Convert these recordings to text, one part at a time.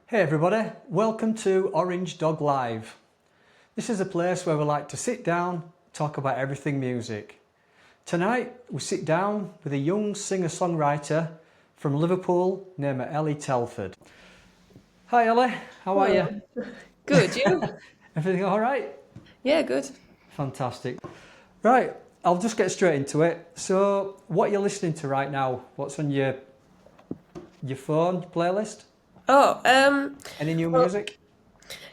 Hey everybody, welcome to Orange Dog Live. This is a place where we like to sit down, talk about everything music. Tonight we sit down with a young singer-songwriter from Liverpool named Ellie Telford. Hi Ellie, how are you? Good, you? Everything all right? Yeah, good. Fantastic. Right, I'll just get straight into it. So, what are you listening to right now? What's on your phone, your playlist? Oh, Any new well, music?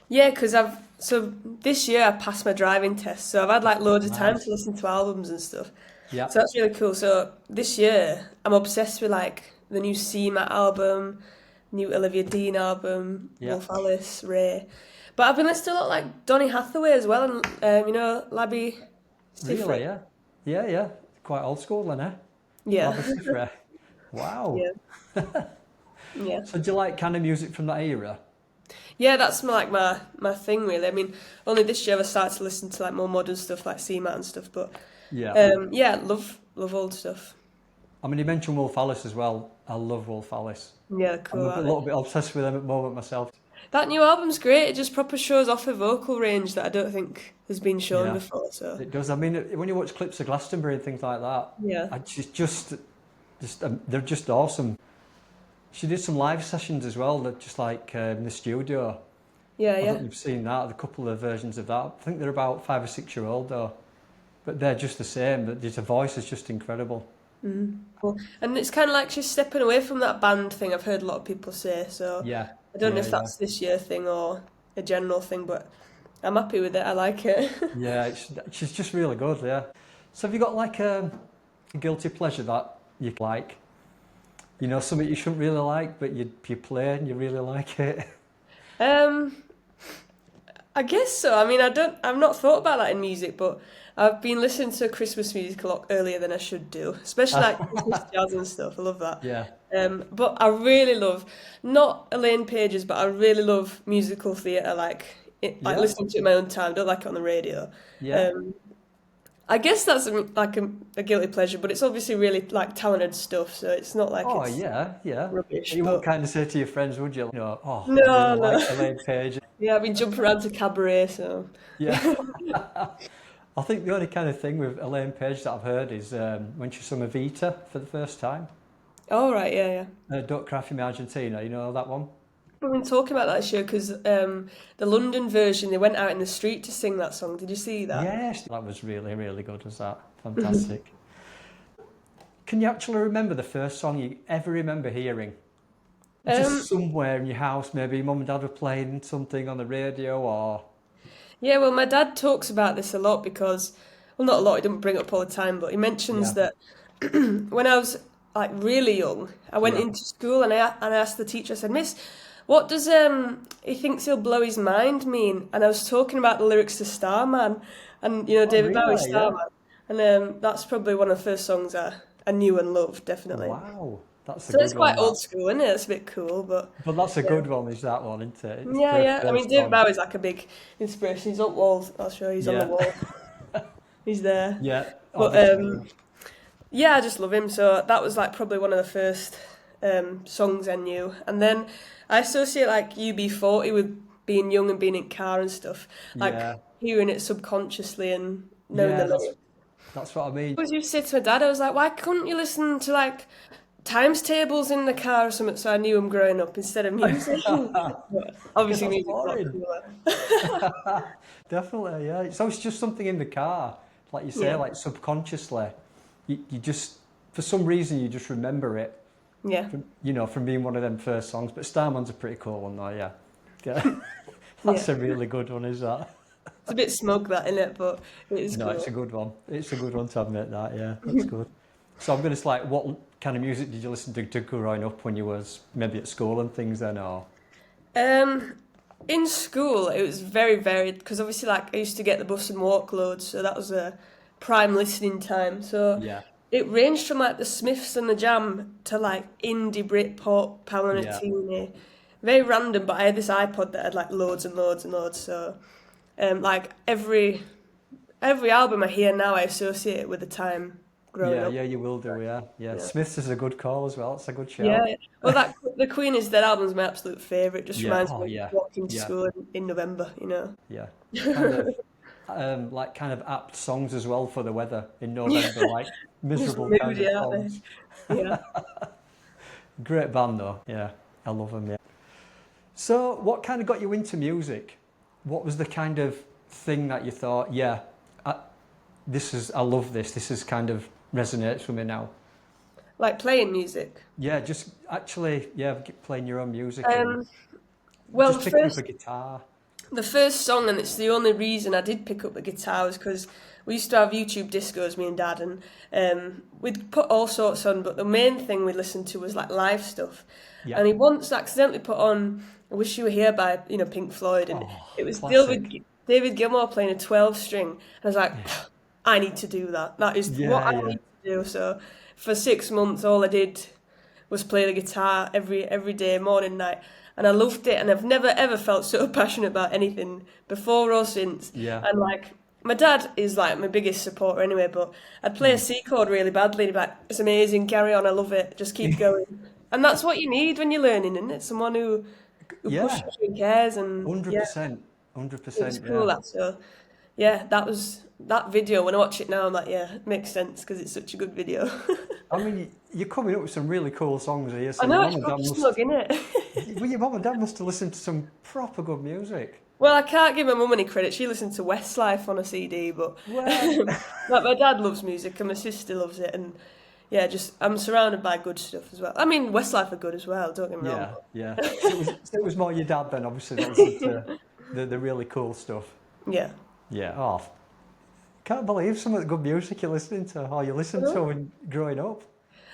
yeah, because so this year I passed my driving test, so I've had like loads of time to Nice. listen to albums and stuff. Yeah, So that's really cool. So this year I'm obsessed with like the new CMAT album, new Olivia Dean album, yeah. Wolf Alice, Ray. But I've been listening to a lot like Donny Hathaway as well, and Labby Really, Stifry. yeah. Yeah, yeah. Quite old school then, eh? Yeah, Love a Cifra. Wow. yeah, yeah. So do you like kind of music from that era? Yeah, that's my thing really. I mean, only this year I started to listen to like more modern stuff like CMAT and stuff. But Yeah. yeah, love old stuff. I mean, you mentioned Wolf Alice as well. I love Wolf Alice. Yeah, I'm cool, a aren't little they? bit obsessed with them at the moment myself. That new album's great. It just proper shows off a vocal range that I don't think has been shown Yeah, before. So it does. I mean, when you watch clips of Glastonbury and things like that, yeah, I they're just awesome. She did some live sessions as well, that just like in the studio. yeah, I don't yeah. know if you've seen that, a couple of versions of that. I think they're about 5 or 6 year old though, but they're just the same. But the voice is just incredible. Cool. And it's kind of like she's stepping away from that band thing. I've heard a lot of people say. So Yeah, I don't know yeah, if yeah. that's this year thing or a general thing, but I'm happy with it. I like it. Yeah, she's just really good, yeah. So have you got like a guilty pleasure that you like? You know, something you shouldn't really like, but you play and you really like it? um. I guess so. I mean, I've not thought about that in music, but I've been listening to Christmas music a lot earlier than I should do, especially like Christmas jazz and stuff. I love that. Yeah. But I really love, not Elaine Pages, but I really love musical theatre, like Yeah, listening to it in my own time. Don't like it on the radio. yeah. Um, I guess that's a guilty pleasure, but it's obviously really like talented stuff, so it's not like Oh, it's yeah, yeah. rubbish. You won't But kind of say to your friends, would you? Oh, I really no, like no. Elaine Page. Yeah, I've been jumping around to cabaret, so Yeah. I think the only kind of thing with Elaine Page that I've heard is when she sung Evita for the first time. all right, yeah, yeah. Don't Cry For Me Argentina, you know that one? We've been talking about that show because the London version, they went out in the street to sing that song. Did you see that? Yes, that was really, really good, was that? Fantastic. Can you actually remember the first song you ever remember hearing? Um, Just somewhere in your house, maybe mum and dad were playing something on the radio or... yeah, well, my dad talks about this a lot because, well, not a lot, he doesn't bring it up all the time, but he mentions Yeah, that when I was like really young, I went yeah. into school and I asked the teacher, I said, Miss, what does he thinks he'll blow his mind mean? And I was talking about the lyrics to Starman and, you know, Oh, David Bowie's really? Yeah. Starman. And that's probably one of the first songs I knew and loved, definitely. Wow, that's a So it's good quite one, that. old school, isn't it? It's a bit cool, but But that's a yeah. good one, is that one, isn't it? It's Yeah, for a yeah. I mean, first David song. Bowie's like a big inspiration. He's up walls. I'll show you. He's on the Yeah, wall. He's there. yeah. Oh, But definitely. yeah, I just love him. So that was like probably one of the first songs I knew. And then I associate like UB40 with being young and being in car and stuff. Like Yeah, hearing it subconsciously and knowing the yeah, lyrics. that's what I mean. I always used to say to my dad, I was like, why couldn't you listen to like times tables in the car or something so I knew him growing up instead of music? But Because obviously that's music's a lot boring. cooler. Definitely, yeah. So it's just something in the car, like you say, Yeah. like subconsciously. You just, for some reason, you just remember it Yeah. from being one of them first songs. But Starman's a pretty cool one, though, yeah. Yeah. Yeah. That's a really good one, is that? It's a bit smug that in it, but it is No, it's cool. a good one. It's a good one to admit that, yeah. That's good. So I'm going to like, what kind of music did you listen to growing up when you was maybe at school and things then, or? Um, in school, it was very varied because obviously, like, I used to get the bus and walk loads, so that was a prime listening time. So Yeah, it ranged from like the Smiths and the Jam to like indie Britpop, yeah, Palanatini. Very random, but I had this iPod that had like loads and loads and loads. So, like every album I hear now, I associate it with the time growing up. Yeah, you will do, yeah. Yeah, Yeah. Smiths is a good call as well. It's a good Yeah. shout. Well, that the Queen is Dead album's my absolute favourite. Just Yeah. reminds Oh, me of yeah. walking to Yeah. school in November, you know. Yeah. Kind of kind of apt songs as well for the weather in Yeah. November, like Just miserable kind moody, of aren't songs. they? Yeah. Great band though. Yeah. I love them, yeah. So, what kind of got you into music? What was the kind of thing that you thought, yeah, I love this. This is kind of resonates with me now. Like playing music. Yeah, just actually, yeah, playing your own music and Um, well, just picking up a guitar. the first song, and it's the only reason I did pick up the guitar, was because we used to have YouTube discos, me and Dad, and we'd put all sorts on, but the main thing we listened to was like live stuff. Yeah. And he once accidentally put on "I Wish You Were Here" by Pink Floyd, and Oh, it was classic. David Gilmour playing a 12 string, and I was like, I need to do that. That is what Yeah, I yeah. need to do. So for 6 months, all I did was play the guitar every day, morning, night. And I loved it, and I've never ever felt so passionate about anything before or since. Yeah. And like my dad is like my biggest supporter anyway, but I'd play a C chord really badly, and he'd be like, "It's amazing, carry on, I love it, just keep going." And that's what you need when you're learning, isn't it? Someone who Yeah. pushes you and cares, and yeah, 100%. it was 100%, cool. yeah. That so yeah, that video. When I watch it now, I'm like, yeah, it makes sense because it's such a good video. I mean, you're coming up with some really cool songs here, so I your know mum it's and dad proper snug, must, innit? well, your mum and dad must have listened to some proper good music. Well, I can't give my mum any credit. She listened to Westlife on a CD, but Well, like my dad loves music and my sister loves it, and yeah, just I'm surrounded by good stuff as well. I mean, Westlife are good as well. Don't get me wrong. yeah, yeah. So it was more your dad then, obviously, that listened to the really cool stuff. Yeah. Yeah. Oh, can't believe some of the good music you're listening to, or you listened to when growing up.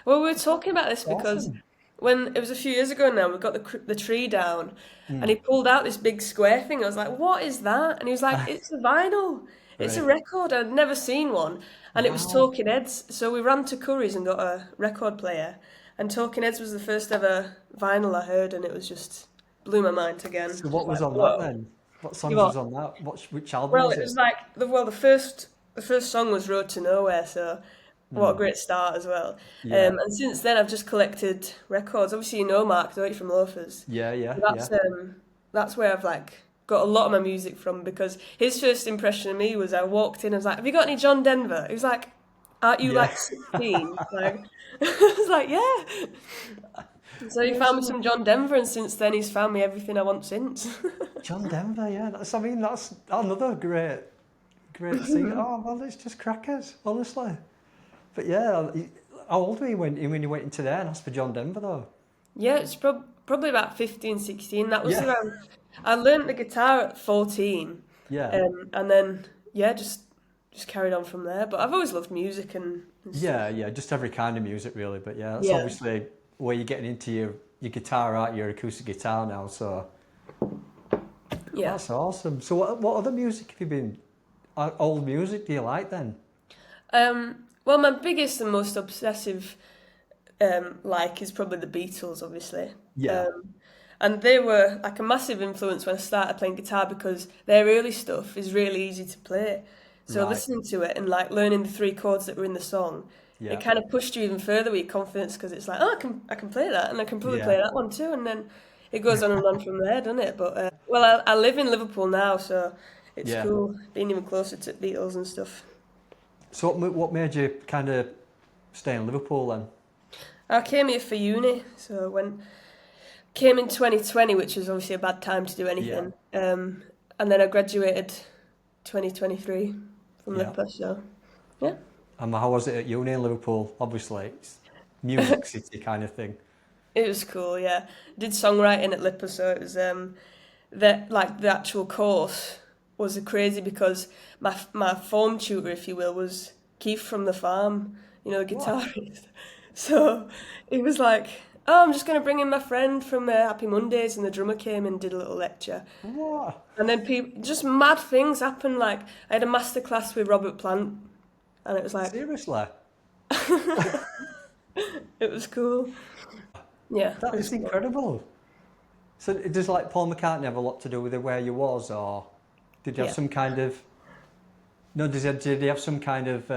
Well, we were talking about this because Awesome. when it was a few years ago now, we got the tree down, and Mm. he pulled out this big square thing. I was like, "What is that?" And he was like, "It's a vinyl. It's a Right. record. I'd never seen one." And it was Wow. Talking Heads. So we ran to Curry's and got a record player, and Talking Heads was the first ever vinyl I heard, and it was just blew my mind again. So Just what was like, on that whoa. then? What You songs what? was on that? Which album Well, was it it? was like the first song was Road to Nowhere, so what a great start as well. Yeah. And since then I've just collected records. Obviously you know Mark, don't you, from Loafers. Yeah, yeah, yeah. That's where I've like got a lot of my music from because his first impression of me was I walked in, I was like, "Have you got any John Denver?" He was like, "Aren't you Yeah. like 16?" Like I was like, "Yeah." So he There's found me some some John Denver, and since then he's found me everything I want since. John Denver, yeah. That's another great singer. Oh, well, it's just crackers, honestly. But yeah, how old were you when you went into there and asked for John Denver, though? Yeah, it's probably about 15, 16. That was Yeah. around. I learnt the guitar at 14, Yeah. and then yeah, just carried on from there. But I've always loved music and stuff. Yeah, yeah, just every kind of music, really. But yeah, that's Yeah, obviously where you're getting into your guitar art, your acoustic guitar now. So yeah. that's awesome. So what other music have you been? Old music do you like then? Well, my biggest and most obsessive like is probably the Beatles, obviously. Yeah. And they were like a massive influence when I started playing guitar because their early stuff is really easy to play. So Right. listening to it and like learning the three chords that were in the song, it Yeah. kind of pushed you even further with your confidence because it's like, oh, I can play that and I can probably play Yeah. that one too, and then it goes on and on from there, doesn't it? But well, I live in Liverpool now, so it's Yeah. cool being even closer to Beatles and stuff. So what made you kind of stay in Liverpool then? I came here for uni, so came in 2020, which was obviously a bad time to do anything. And then I graduated 2023 from Yeah. LIPA, so yeah. And how was it at uni in Liverpool? Obviously, it's music city kind of thing. It was cool, yeah. Did songwriting at LIPA, so it was the actual course was crazy because my form tutor, if you will, was Keith from The Farm, the What? guitarist. So it was like, oh, I'm just going to bring in my friend from Happy Mondays, and the drummer came and did a little lecture. What? And then just mad things happened. Like I had a masterclass with Robert Plant, and it was like Seriously? it was cool. Yeah, That it was is cool. incredible. So does like Paul McCartney have a lot to do with where you was, or did you have Yeah. some kind of No, did he have some kind of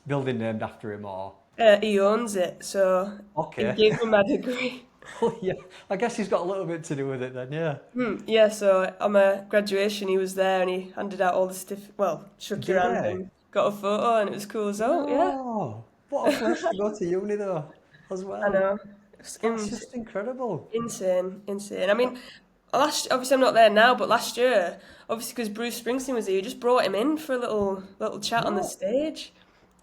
building named after him or? He owns it, so he Okay. gave me my degree. Oh yeah, I guess he's got a little bit to do with it then. Yeah. Yeah, so on my graduation, he was there and he handed out all the well, shook your Did hand he? and got a photo, and it was cool as all. Yeah, Oh, what a place to go to uni though, as I well. know. It's That's just incredible. insane, insane. I mean, obviously I'm not there now, but last year, obviously because Bruce Springsteen was here, he just brought him in for a little chat on the What? stage,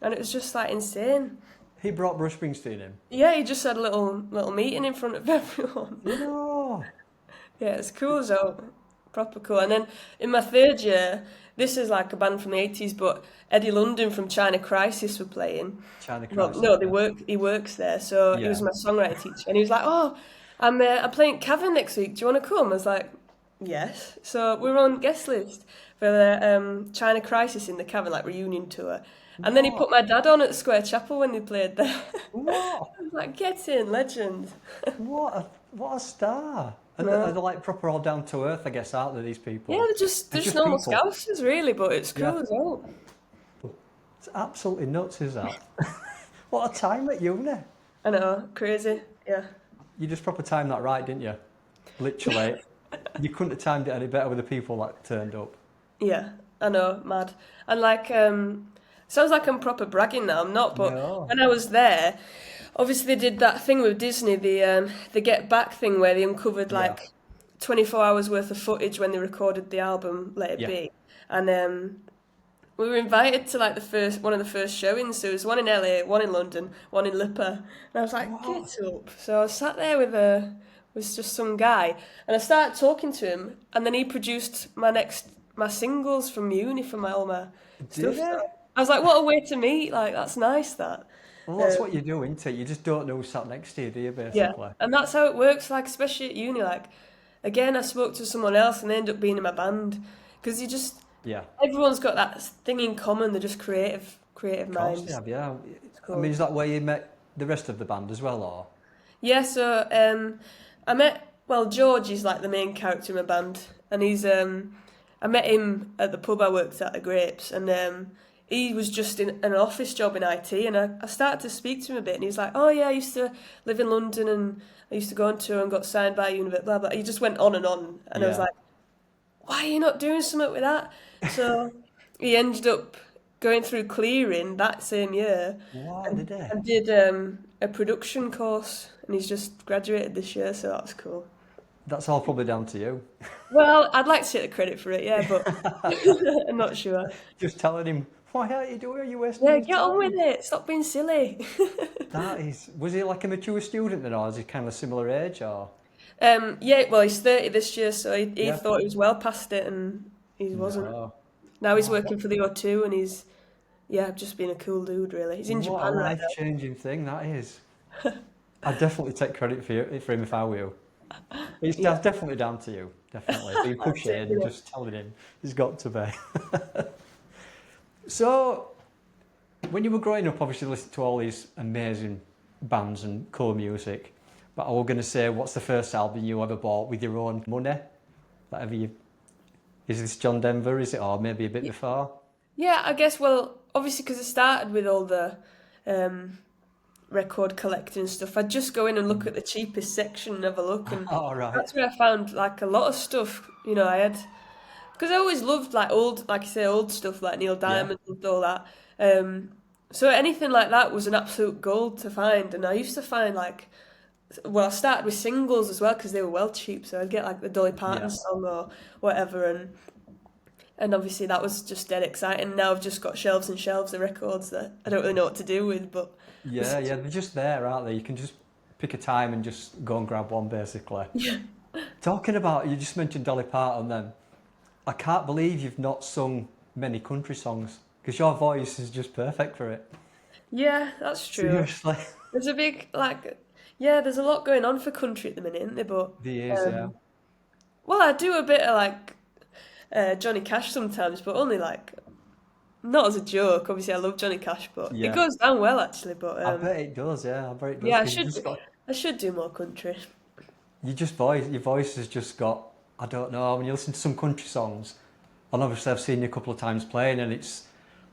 and it was just like insane. He brought Bruce Springsteen in. Yeah, he just had a little meeting in front of everyone. No. Yeah, it's cool as well. Proper cool. And then in my third year, this is like a band from the 80s, but Eddie London from China Crisis were playing. China Well, Crisis. no, he works there, so he was Yeah. my songwriter teacher, and he was like, "Oh, I'm playing Cavern next week. Do you want to come?" I was like, "Yes." So we were on guest list for the China Crisis in the Cavern like reunion tour, and then he What? put my dad on at Square Chapel when they played there. What? I was like, "Get in, legend." What a star. And they're No. like proper all down to earth, I guess, aren't they, these Yeah, people? they're They're just just normal people. Scousers, really, but it's Yeah. cool as well. It's absolutely nuts, is that? What a time at uni. I know, crazy. Yeah. You just proper timed that right, didn't you? Literally. You couldn't have timed it any better with the people that turned up. Yeah, I know, mad. And like, sounds like I'm proper bragging now. I'm not, but No. when I was there, obviously they did that thing with Disney, the Get Back thing, where they uncovered Yeah. like 24 hours worth of footage when they recorded the album Let It Yeah. Be, and we were invited to like one of the first showings. So there was one in LA, one in London, one in Liverpool, and I was like, What? get up. So I sat there with just some guy, and I started talking to him, and then he produced my singles from uni from all my Did stuff. So it? I was like, what a way to meet! Like that's nice. That. Well, that's what Um, you do, isn't it? You just don't know who's sat next to you, do you, yeah, basically? and that's how it works. Like especially at uni, like again, I spoke to someone else, and they ended up being in my band because you just Yeah. everyone's got that thing in common. They're just creative Of course they minds. have, yeah. It's I mean, cool. is that where you met the rest of the band as well, or? Yeah, so I met George is like the main character in my band, and I met him at the pub I worked at Grapes, and he was just in an office job in IT, and I started to speak to him a bit, and he was like, "Oh yeah, I used to live in London, and I used to go on tour and got signed by Univet, blah blah." He just went on, and I was Yeah. like, "Why are you not doing something with that?" So he ended up going through clearing that same year, What did they? and did a production course, and he's just graduated this year, so that's cool. That's all probably down to you. Well, I'd like to take the credit for it, yeah, but I'm not sure. Just telling him, why aren't you doing it? You're wasting Yeah, his get on with time. it. Stop being silly. That is, was he like a mature student then, or is he kind of similar age, or? Yeah, well, he's 30 this year, so he Yeah. thought he was well past it, and he wasn't. No. Now he's Oh, working for the O2, and yeah, just being a cool dude, really. He's in what a Japan right life-changing thing that is. I'd definitely take credit for him if I were you. It's now. that's definitely down to you, definitely. Being Yeah, pushy and yeah. just telling him he's got to be. So, when you were growing up, obviously listening to all these amazing bands and cool music, but I was going to say, what's the first album you ever bought with your own money? Whatever you, is this John Denver? Is it, or maybe a bit before? Yeah, I guess, well, obviously, because it started with all the um, record collecting and stuff, I'd just go in and look at the cheapest section and have a look, and All right. that's where I found like a lot of stuff. I had because I always loved like old, like you say, old stuff like Neil Yeah. Diamond and all that. So anything like that was an absolute gold to find, and I used to find like, well, I started with singles as well because they were well cheap, so I'd get like the Dolly Parton Yeah. song or whatever, and obviously that was just dead exciting. Now I've just got shelves and shelves of records that I don't really know what to do with, but Yeah, yeah, they're just there, aren't they? You can just pick a time and just go and grab one, basically. yeah. Talking about, you just mentioned Dolly Parton then. I can't believe you've not sung many country songs because your voice is just perfect for it. Yeah, that's true. Seriously. There's a big yeah, there's a lot going on for country at the minute, isn't there? But The ears, yeah. well, I do a bit of like Johnny Cash sometimes, but only like not as a joke. Obviously, I love Johnny Cash, but it Yeah. goes down well actually. But I bet it does, yeah. I bet it does. yeah, 'Cause you just got, I should do more country. your voice has just got, I don't know, when you listen to some country songs, and obviously I've seen you a couple of times playing, and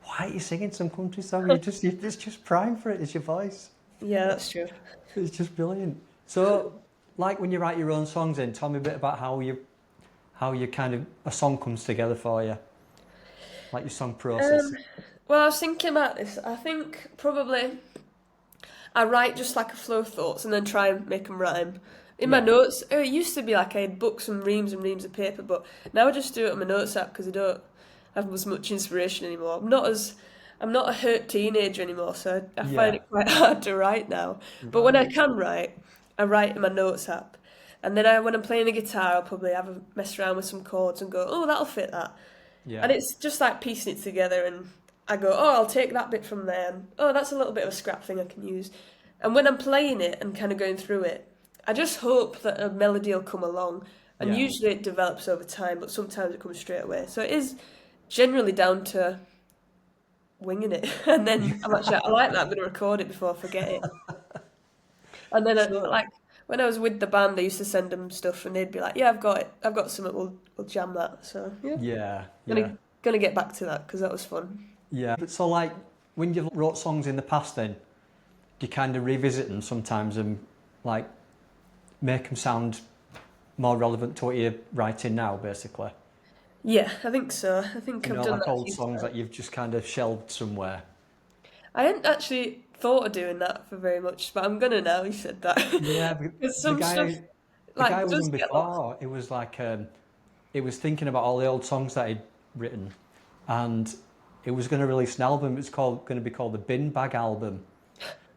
why are you singing some country song? It's just prime for it. It's your voice. Yeah, that's true. It's just brilliant. So, like when you write your own songs in, tell me a bit about how you kind of a song comes together for you, like your song process. Um, well, I was thinking about this. I think probably I write just like a flow of thoughts and then try and make them rhyme. In my Yeah, notes, it used to be like I had books and reams of paper, but now I just do it on my notes app because I don't have as much inspiration anymore. I'm not a hurt teenager anymore, so I find yeah, it quite hard to write now. But when I right. can write, I write in my notes app. And then when I'm playing the guitar, I'll probably have a mess around with some chords and go, oh, that'll fit that. And Yeah, it's just like piecing it together, and I go, oh, I'll take that bit from there. And, oh, that's a little bit of a scrap thing I can use. And when I'm playing it and kind of going through it, I just hope that a melody will come along. And yeah. usually it develops over time, but sometimes it comes straight away. So it is generally down to winging it. And then I like that, I'm going to record it before I forget it. And then So, like when I was with the band, I used to send them stuff, and they'd be like, "Yeah, I've got it. I've got something. We'll jam that." So yeah, yeah, yeah, gonna get back to that because that was fun. yeah. But so, like, when you've wrote songs in the past, then do you kind of revisit them sometimes and like make them sound more relevant to what you're writing now, basically. Yeah, I think so. I think You I've know, done like that a old few songs times. that you've just kind of shelved somewhere. I hadn't actually thought of doing that for very much, but I'm gonna now. You said that Yeah, because the some stuff guy, the guy like was does on get lost. before. It was like it was thinking about all the old songs that he'd written, and it was going to release an album. It's going to be called the Bin Bag Album.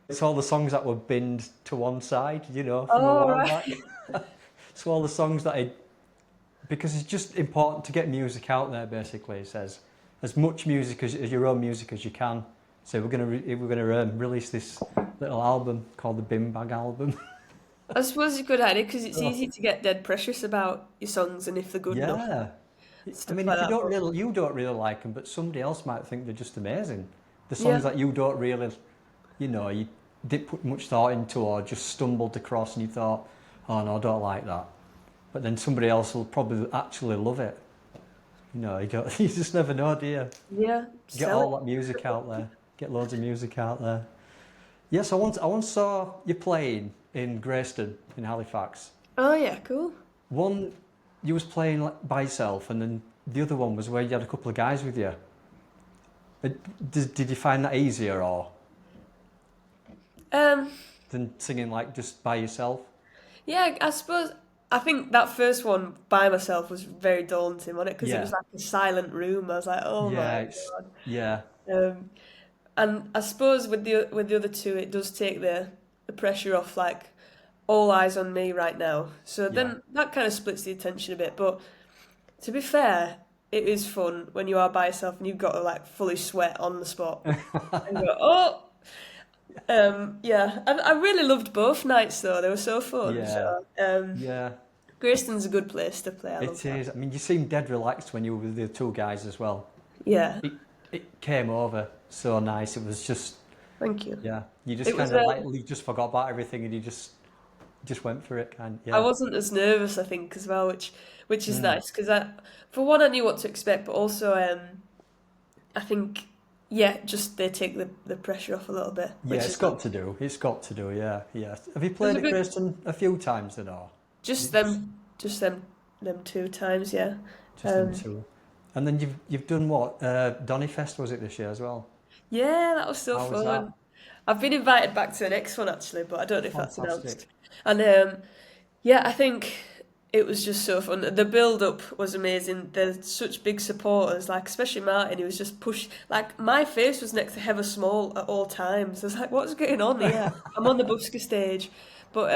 It's all the songs that were binned to one side, you know, from a Oh while right. back. So all the songs that I, because it's just important to get music out there. Basically, it says as much music as your own music as you can. So we're gonna release this little album called the Bin Bag Album. I suppose it's a good idea because it's So, easy to get dead precious about your songs and if they're good enough and yeah, I stuff mean, like if that. But you don't really like them, but somebody else might think they're just amazing. The songs yeah, that you don't really, you know, you didn't put much thought into or just stumbled across and you thought, oh no, I don't like that. But then somebody else will probably actually love it. You know, you just never know, do you? yeah, Get sell it. all that music out there. Get loads of music out there. Yes, I once saw you playing in Greyston in Halifax. Oh yeah, cool. One, you was playing like by yourself, and then the other one was where you had a couple of guys with you. Uh, did you find that easier or Um, than singing like just by yourself? yeah, I suppose I think that first one by myself was very daunting, wasn't it? Because it was Yeah, like a silent room. I was like, oh yeah, my it's God. yeah, And I suppose with the other two, it does take the pressure off, like all eyes on me right now. So yeah. then that kind of splits the attention a bit. But to be fair, it is fun when you are by yourself and you've got to like fully sweat on the spot and go, oh. Yeah, I really loved both nights though. They were so fun. Yeah, So, yeah. Greyston's a good place to play. I love It that. is. I mean, you seemed dead relaxed when you were with the two guys as well. Yeah, It came over so nice. It was just thank you. yeah. You just It was. kind of like you just forgot about everything and you just went for it. Kind I yeah. wasn't as nervous, I think, as well, which is Mm. nice because for one, I knew what to expect, but also, I think, yeah, just they take the pressure off a little bit, Yeah, which it's is good. got to do. It's got to do. Yeah, yeah. Have you There's played a at good, Grayston a few times then, or is just it just them two times, yeah. them Um, two? And then you've done what? Donny Fest was it this year as well? yeah, that was so How was that? fun. I've been invited back to the next one actually, but I don't know if that's announced. Fantastic. And yeah, I think it was just so fun. The build up was amazing. There's such big supporters, like especially Martin, he was just push like my face was next to Heather Small at all times. I was like, what's going on here? I'm on the busker stage. But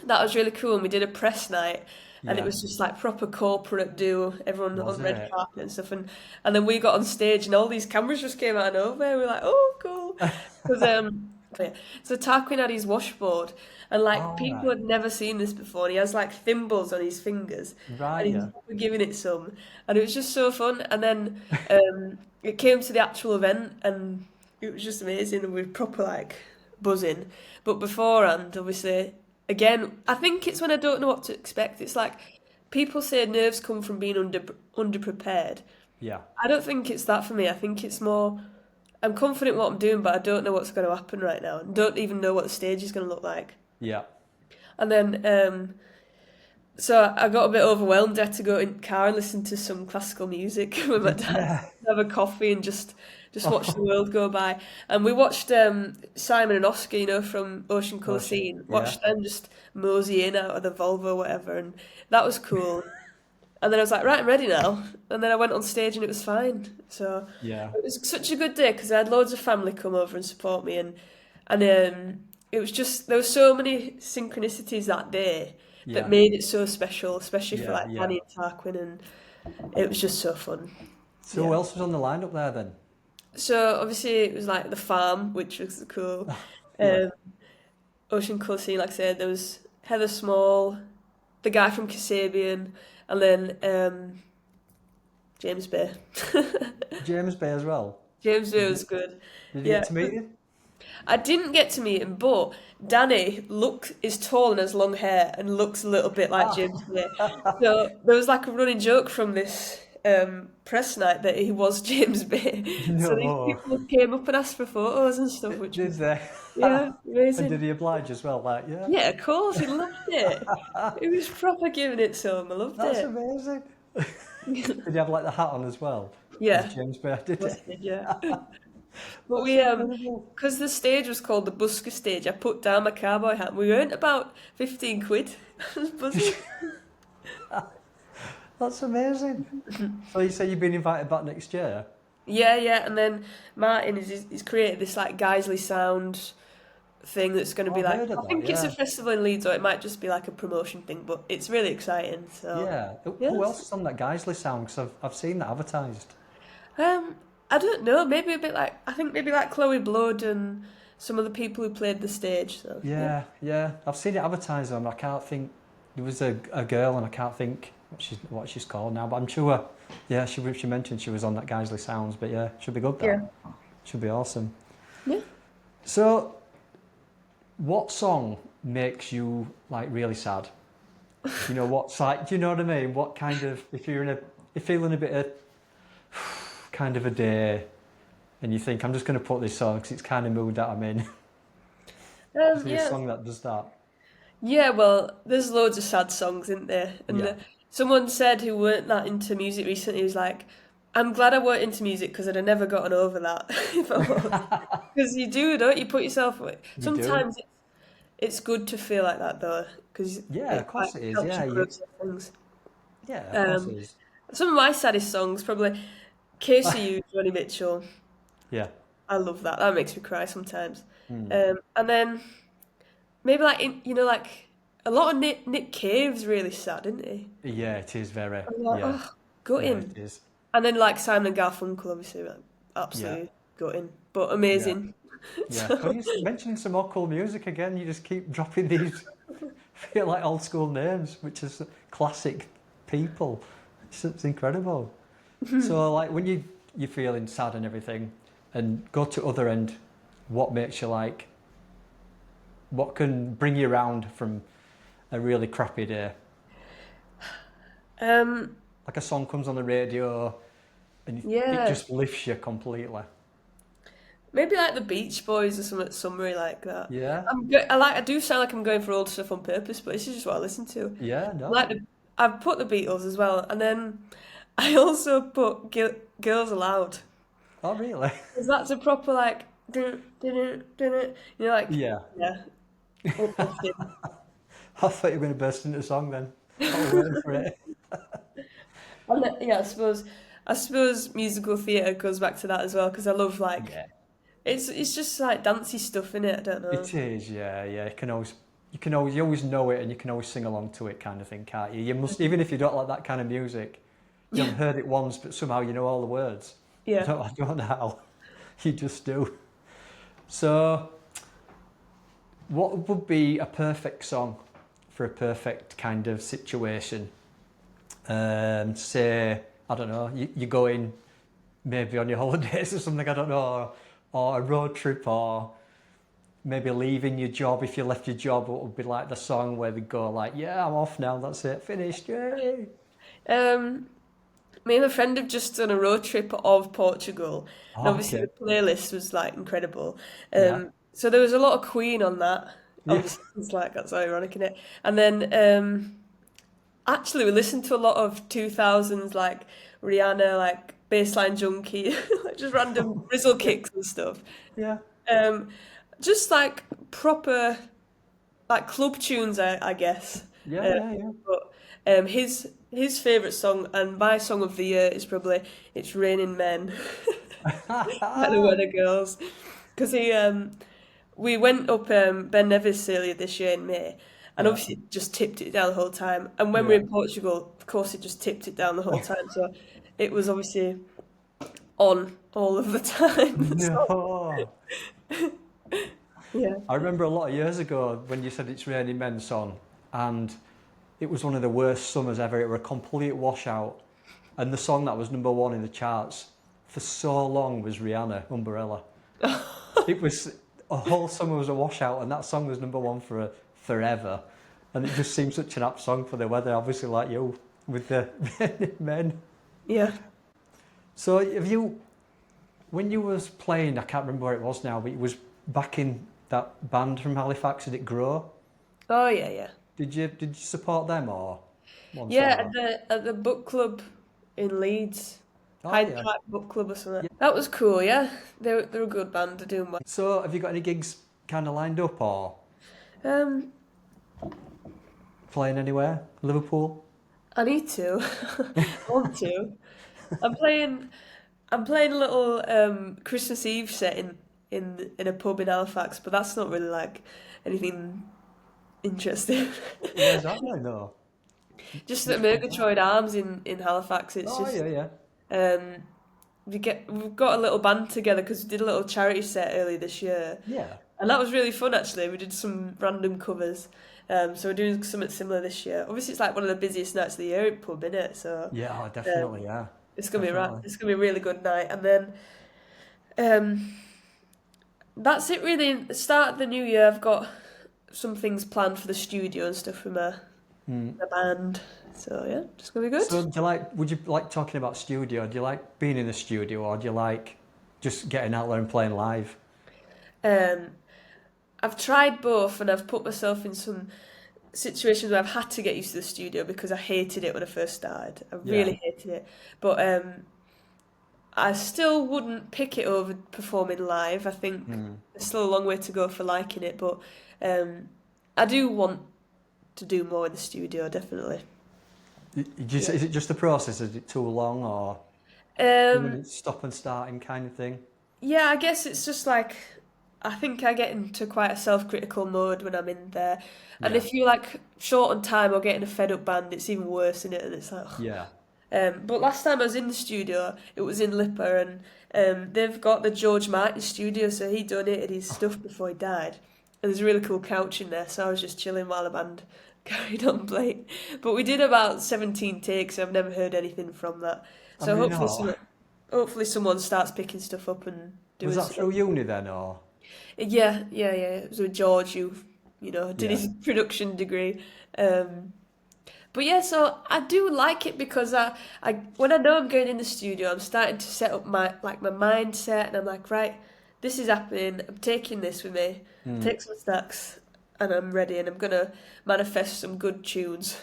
that was really cool and we did a press night and it Yeah. was just like proper corporate do, everyone Was on red it? carpet and stuff and then we got on stage and all these cameras just came out of nowhere. We were like, oh cool. Because yeah. So Tarquin had his washboard and like All people right. had never seen this before and he has like thimbles on his fingers and Right. he's Yeah. giving it some and it was just so fun and then it came to the actual event and it was just amazing and we were proper like buzzing. But beforehand, obviously, again, I think it's when I don't know what to expect. It's like people say nerves come from being underprepared, Yeah. I don't think it's that for me. I think it's more, I'm confident in what I'm doing, but I don't know what's going to happen right now. And don't even know what the stage is going to look like. Yeah. And then, so I got a bit overwhelmed. I had to go in the car and listen to some classical music with my dad, Yeah. have a coffee and just watch the Oh, world go by. And we watched Simon and Oscar, from Ocean Colour Ocean. Scene. Yeah. Watched them just mosey in out of the Volvo or whatever, and that was cool. And then I was like, right, I'm ready now. And then I went on stage and it was fine. So Yeah. it was such a good day because I had loads of family come over and support me, and it was just there were so many synchronicities that day that Yeah. made it so special, especially for Yeah. like Yeah. Danny and Tarquin, and it was just so fun. So who Yeah. else was on the lineup there then? So obviously it was like the farm, which was cool. Yeah. Um, Ocean Colour Scene, like I said, there was Heather Small, the guy from Kasabian, and then James Bay. James Bay as well. James Bay Did you, was good. did you Yeah. get to meet him? I didn't get to meet him, but Danny is tall and has long hair and looks a little bit like Ah. James Bay. So there was like a running joke from this press night that he was James Bay. So these No. people came up and asked for photos and stuff, which Did was, they? yeah, And did amazing. he oblige as well? Like, yeah. Yeah, of course, he loved it. He was proper giving it to him. I loved That's it. amazing. Did he have like the hat on as well? As Yeah, James Bay did was it? it, yeah. But That's we incredible. because the stage was called the Busker stage, I put down my cowboy hat and we earned about 15 quid. I was buzzing. That's amazing. So you say you've been invited back next year? Yeah, yeah, and then Martin is created this like Geisley Sound thing that's going to Oh, be I've like, heard I of that, think it's a yeah. festival in Leeds or it might just be like a promotion thing, but it's really exciting. So Yeah. Who yes, else is on that Geisley sound? Because I've seen that advertised. um, I don't know, maybe a bit like I think maybe like Chloe Blood and some of the people who played the stage. So yeah, Yeah, yeah. I've seen it advertised and I can't think. There was a girl and I can't think what she's called now, but I'm sure. Yeah, she mentioned she was on that Geisley Sounds, but yeah, should be good yeah, that. Should be awesome. yeah. So, what song makes you like really sad? You know what's like? Do you know what I mean? What kind of if you're feeling a bit of kind of a day, and you think I'm just going to put this on because it's kind of mood that I'm in. Is there a Yeah. song that does that? Yeah, well, there's loads of sad songs, isn't there? And Yeah. someone said who weren't that into music recently was like, I'm glad I weren't into music because I'd have never gotten over that. Because you do, don't you? Put yourself away. You do. Sometimes it's good to feel like that though, because Yeah, it of like course it is. helps you Yeah, process things. yeah, of course it Um, is. some of my saddest songs probably Casey U, Johnny Mitchell. Yeah. I love that. That makes me cry sometimes. Mm. And then maybe like like a lot of Nick Cave's really sad, isn't he? Yeah, it is very. I'm like, Yeah, oh, yeah, gutting. it is. And then like Simon and Garfunkel, obviously, like, Yeah, absolutely gutting, but yeah, amazing. yeah. Well, you're mentioning some more cool music again. You just keep dropping these, feel like old school names, which is classic people. It's incredible. So, like, when you're feeling sad and everything, and go to other end, what makes you like? What can bring you around from a really crappy day? Um, Like a song comes on the radio, and it yeah, just lifts you completely. maybe like the Beach Boys or something summary like that. Yeah, I do sound like I'm going for old stuff on purpose, but this is just what I listen to. yeah, Like no. I've put the Beatles as well, and then I also put Girls Aloud Oh, really? because that's a proper like, dun, dun, dun, dun, dun, like Yeah. yeah, uplifting. I thought you were going to burst into song then. I was waiting for it. And yeah, I suppose musical theatre goes back to that as well because I love like Yeah. it's just like dancey stuff in it. I don't know. It is, yeah, yeah. You always know it and you can always sing along to it kind of thing, can't you? You must, even if you don't like that kind of music, you've heard it once, but somehow you know all the words. Yeah. I don't know how. You just do. So, what would be a perfect song for a perfect kind of situation? Say, I don't know, you go in maybe on your holidays or something, I don't know, or a road trip, or maybe leaving your job. If you left your job, what would be like the song where they go like, yeah, I'm off now, that's it, finished, yay. Um, me and a friend have just done a road trip of Portugal, and Oh, obviously okay. the playlist was like incredible. Yeah. So there was a lot of Queen on that. Yeah. Obviously, it's like that's so ironic in it. And then actually we listened to a lot of 2000s like Rihanna, like Bassline Junkie, like just random Rizzle Yeah. kicks and stuff. Yeah. Um, just like proper like club tunes, I guess. Yeah. Uh, Yeah. but his favorite song and my song of the year is probably "It's Raining Men" by the Yeah. Weather Girls, because we went up Ben Nevis earlier this year in May, and Yeah. obviously it just tipped it down the whole time. And when we Yeah. were in Portugal, of course, it just tipped it down the whole time. So it was obviously on all of the time. So, No. yeah. I remember a lot of years ago when you said it's Raining Men song, and it was one of the worst summers ever. It was a complete washout, and the song that was number one in the charts for so long was Rihanna, Umbrella. It was a whole summer was a washout, and that song was number one for forever. And it just seemed such an apt song for the weather, obviously, like you with the Raining Men. Yeah. So, have you, when you was playing, I can't remember where it was now, but it was back in that band from Halifax. Did it grow? Oh yeah, yeah. Did you support them or one Yeah, solo? at the book club in Leeds, Oh Hyde yeah. Park Book Club or Yeah. something. That was cool. Yeah, they're a good band. They're doing well. So, have you got any gigs kind of lined up or Um, playing anywhere? Liverpool? I need to. I want to. I'm playing. I'm playing a little Christmas Eve set in a pub in Halifax, but that's not really like anything interesting. Where's that then though? Just at Which pub is that? Murgatroyd Arms in Halifax. It's Oh just yeah, yeah. um, we've got a little band together because we did a little charity set earlier this year, Yeah. and that was really fun actually. We did some random covers. So we're doing something similar this year. Obviously, it's like one of the busiest nights of the year at pub, innit? So Yeah, oh, um, definitely, yeah. it's gonna be right. Definitely. It's gonna be a really good night. And then um, that's it really. At the start of the new year, I've got some things planned for the studio and stuff for Mm. my band. So yeah, just gonna be good. So would you like talking about studio? Do you like being in the studio or do you like just getting out there and playing live? Um, I've tried both, and I've put myself in some situations where I've had to get used to the studio because I hated it when I first started. I Yeah. really hated it. But I still wouldn't pick it over performing live. I think Mm. there's still a long way to go for liking it, but I do want to do more in the studio, definitely. Is it just the process? Is it too long or when Um, it's stop and starting kind of thing? yeah, I guess it's just like I think I get into quite a self-critical mode when I'm in there, and Yeah. if you like short on time or getting a fed-up band, it's even worse in it, and it's like. Ugh. Yeah. But last time I was in the studio, it was in Lipper, and they've got the George Martin studio, so he donated his stuff before he died. And there's a really cool couch in there, so I was just chilling while the band carried on playing. But we did about 17 takes, and I've never heard anything from that. I So mean, oh, hopefully someone starts picking stuff up and was doing that through stuff. uni then or? Yeah, yeah, yeah. It was with George, who, did Yeah. his production degree. But yeah, so I do like it because I when I know I'm going in the studio, I'm starting to set up my mindset, and I'm like, right, this is happening. I'm taking this with me. Mm. Take some stacks, and I'm ready, and I'm gonna manifest some good tunes.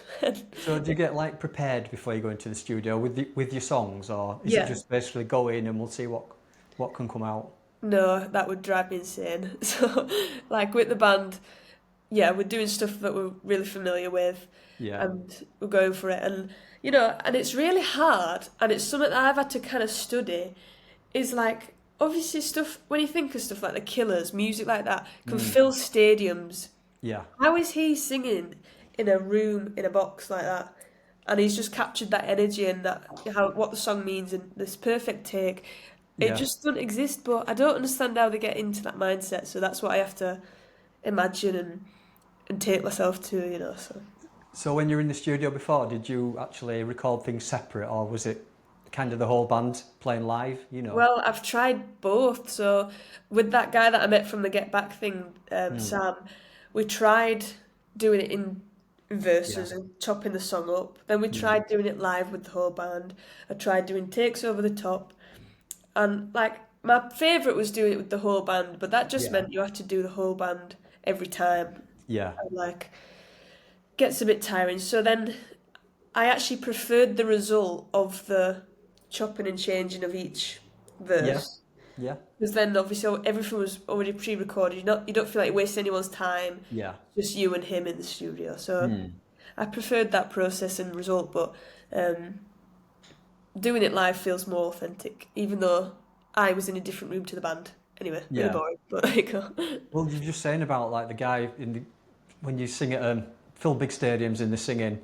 So do you get like prepared before you go into the studio with your songs or is it Yeah, just basically go in and we'll see what can come out? no, that would drive me insane. So, like with the band, yeah, we're doing stuff that we're really familiar with, Yeah. and we're going for it. And and it's really hard, and it's something that I've had to kind of study. Is like obviously stuff when you think of stuff like the Killers, music like that can Mm. fill stadiums. Yeah. How is he singing in a room in a box like that? And he's just captured that energy and that how what the song means in this perfect take. It Yeah. just doesn't exist, but I don't understand how they get into that mindset. So that's what I have to imagine and take myself to. So So when you were in the studio before, did you actually record things separate or was it kind of the whole band playing live? well, I've tried both. So with that guy that I met from the Get Back thing, Mm. Sam, we tried doing it verses Yeah. and chopping the song up. Then we Yeah. tried doing it live with the whole band. I tried doing takes over the top. And like my favourite was doing it with the whole band, but that just Yeah. meant you have to do the whole band every time. Yeah. And like gets a bit tiring. So then I actually preferred the result of the chopping and changing of each Yeah. verse. Yeah. Because then obviously everything was already pre-recorded. You don't feel like wasting anyone's time. Yeah. Just you and him in the studio. So Hmm. I preferred that process and result, but um, doing it live feels more authentic, even though I was in a different room to the band. Anyway, really Yeah. boring, but there you go. Well, you're just saying about like the guy when you sing at fill big stadiums and they're singing,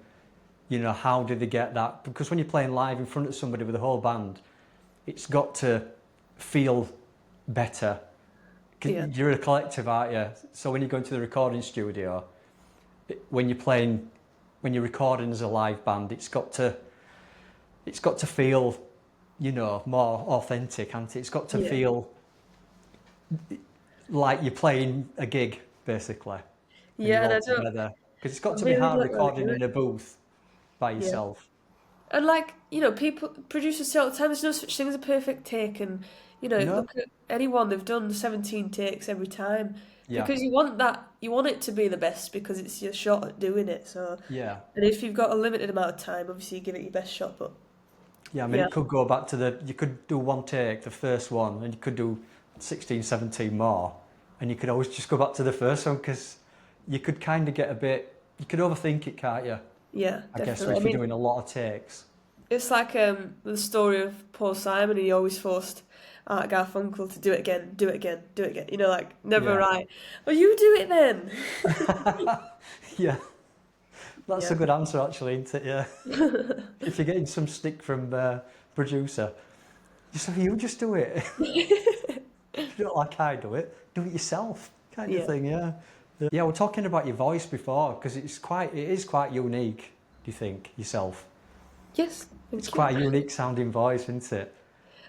how did they get that? Because when you're playing live in front of somebody with a whole band, it's got to feel better. 'Cause Yeah, you're a collective, aren't you? So when you go into the recording studio, when you're playing, when you're recording as a live band, it's got to feel, more authentic, hasn't it? It's got to yeah, feel like you're playing a gig, basically, and yeah. you're And all I don't, together. Because it's I got to be really hard don't know how to recording do in it. a booth by Yeah. yourself. And like, people producers say all the time there's no such thing as a perfect take and No? look at anyone, they've done 17 takes every time. Yeah, Because you want it to be the best because it's your shot at doing it. So yeah. and if you've got a limited amount of time, obviously you give it your best shot, but Yeah, I mean, yeah. it could go back to you could do one take, the first one, and you could do 16, 17 more, and you could always just go back to the first one because you could kind of get you could overthink it, can't you? Yeah, I guess definitely. I if you're mean, doing a lot of takes. it's like the story of Paul Simon, and he always forced Art Garfunkel to do it again, do it again, do it again. Like never Yeah. right. Oh, you do it then. Yeah, that's Yeah. a good answer actually, isn't it? Yeah. If you're getting some stick from producer, you just do it. If you don't like I do it yourself, kind of Yeah. thing. Yeah. Yeah, we're talking about your voice before because it is quite unique. Do you think yourself? Yes. It's Thank you. quite a unique sounding voice, isn't it?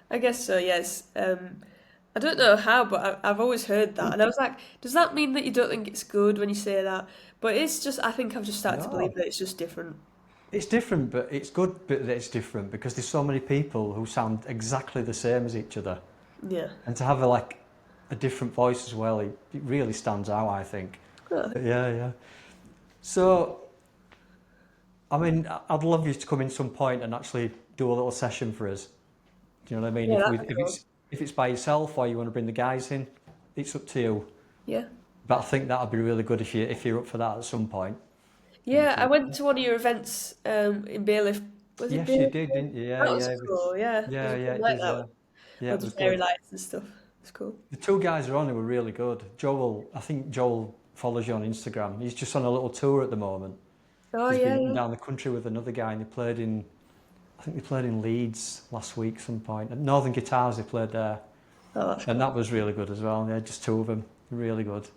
I guess so. Yes. I don't know how, but I've always heard that, and I was like, does that mean that you don't think it's good when you say that? But it's just, I think I've just started to believe No, that it's just different. it's different, but it's good that it's different because there's so many people who sound exactly the same as each other, Yeah. and to have a different voice as well, it really stands out. I think. Oh, Yeah, yeah. So, I mean, I'd love you to come in some point and actually do a little session for us. Do you know what I mean? yeah, If that'd we, be if cool. it's by yourself or you want to bring the guys in, it's up to you. Yeah. But I think that'd be really good if you're up for that at some point in the Yeah, I future. went to one of your events in Bailiff. Was it Yes, you Bailiff? did, didn't you? Yeah, That was yeah, cool, yeah. It was yeah, a yeah. good It night, is. that one. Yeah, it Loads was of fairy good. lights and stuff. It's cool. The two guys are on who were really good. I think Joel follows you on Instagram. He's just on a little tour at the moment. Oh, He's been yeah, up and yeah. down the country with another guy, and I think they played in Leeds last week some point. At Northern Guitars, they played there, Oh, that's and cool. that was really good as well. Yeah, just two of them, really good.